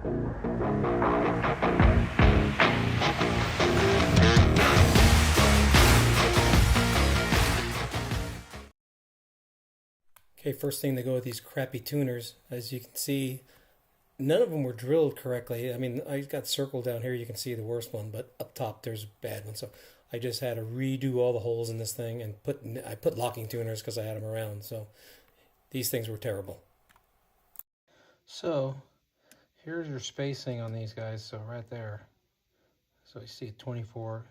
Okay, first thing to go with these crappy tuners. As you can see, none of them were drilled correctly. I mean, I got circled down here. You can see the worst one, but up top there's a bad one. So I just had to redo all the holes in this thing and I put locking tuners because I had them around. So these things were terrible. So here's your spacing on these guys. So right there. So you see 24.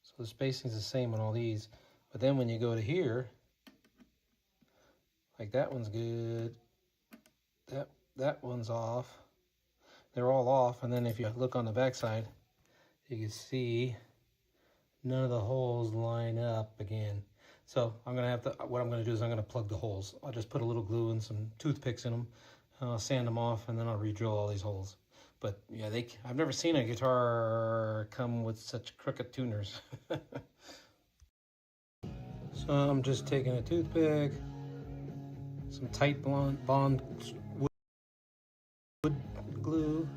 So the spacing is the same on all these. But then when you go to here, like that one's good. That one's off. They're all off. And then if you look on the back side, you can see none of the holes line up again. So I'm gonna have to, what I'm gonna do is I'm gonna plug the holes. I'll just put a little glue and some toothpicks in them. I'll sand them off and then I'll re-drill all these holes. But yeah, I've never seen a guitar come with such crooked tuners. So I'm just taking a toothpick, some tight bond wood glue.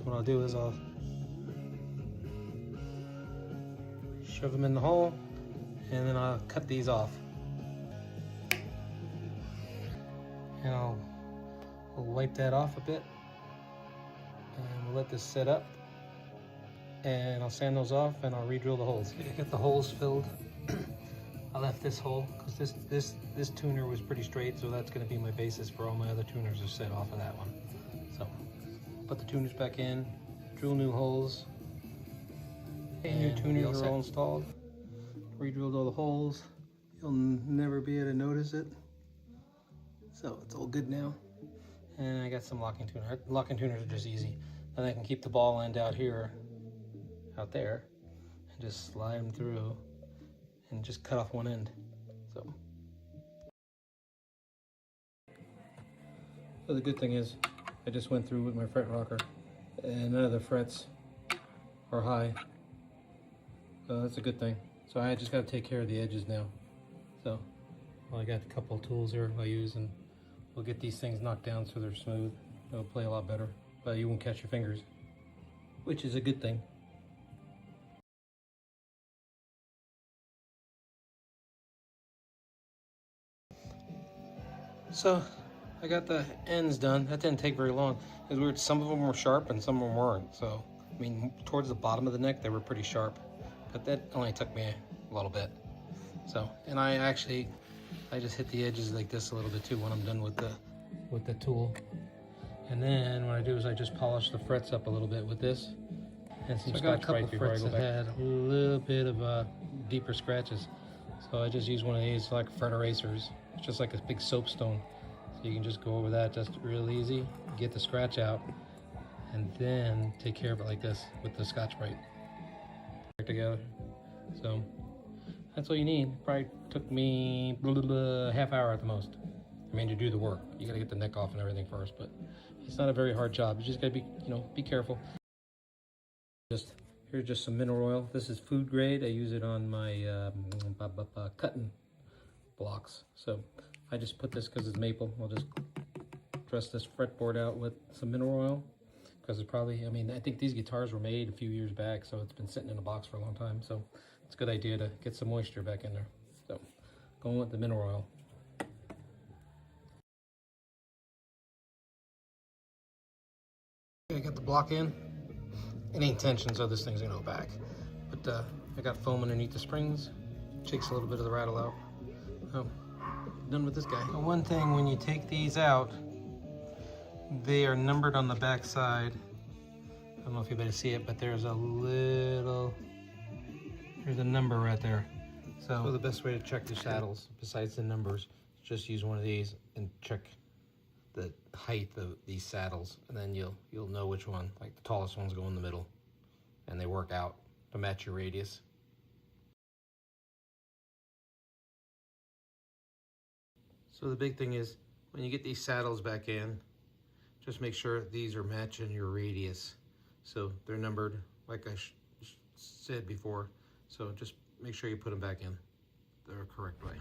What I'll do is I'll shove them in the hole and then I'll cut these off. And I'll wipe that off a bit and we'll let this set up and I'll sand those off and I'll re-drill the holes. Get the holes filled. I left this hole because this tuner was pretty straight, so that's going to be my basis for all my other tuners are set off of that one. So put the tuners back in, drill new holes, and new tuners are all installed. Re-drilled all the holes. You'll never be able to notice it. So it's all good now. And I got some locking tuners. Locking tuners are just easy. Then I can keep the ball end out here, out there, and just slide them through and just cut off one end. So the good thing is I just went through with my fret rocker and none of the frets are high. So that's a good thing. So I just got to take care of the edges now. So well, I got a couple of tools here I use and we'll get these things knocked down so they're smooth. It'll play a lot better, but you won't catch your fingers, which is a good thing. So I got the ends done. That didn't take very long. It was weird. Some of them were sharp and some of them weren't. So, I mean, towards the bottom of the neck, they were pretty sharp. But that only took me a little bit. So, and I just hit the edges like this a little bit too when I'm done with the tool. And then what I do is I just polish the frets up a little bit with this. And some Scotch-Brite before I go back. Had a little bit of deeper scratches. So I just use one of these like fret erasers. It's just like a big soapstone. So you can just go over that just real easy, get the scratch out, and then take care of it like this with the Scotch-Brite together. So that's all you need. Probably took me a half hour at the most. I mean, to do the work. You gotta get the neck off and everything first, but it's not a very hard job. You just gotta be careful. Here's just some mineral oil. This is food grade. I use it on my cutting blocks. So I just put this because it's maple. I'll just dress this fretboard out with some mineral oil because it's probably, I mean, I think these guitars were made a few years back, so it's been sitting in a box for a long time. So it's a good idea to get some moisture back in there. So going with the mineral oil. I got the block in. It ain't tension, so this thing's gonna go back. But I got foam underneath the springs. Takes a little bit of the rattle out. Oh, done with this guy. Now, one thing, when you take these out, they are numbered on the back side. I don't know if you better see it, but there's a number right there. So the best way to check the saddles, besides the numbers, is just use one of these and check the height of these saddles, and then you'll know which one. Like the tallest ones go in the middle, and they work out to match your radius. So the big thing is when you get these saddles back in, just make sure these are matching your radius. So they're numbered like I said before. So just make sure you put them back in the correct way.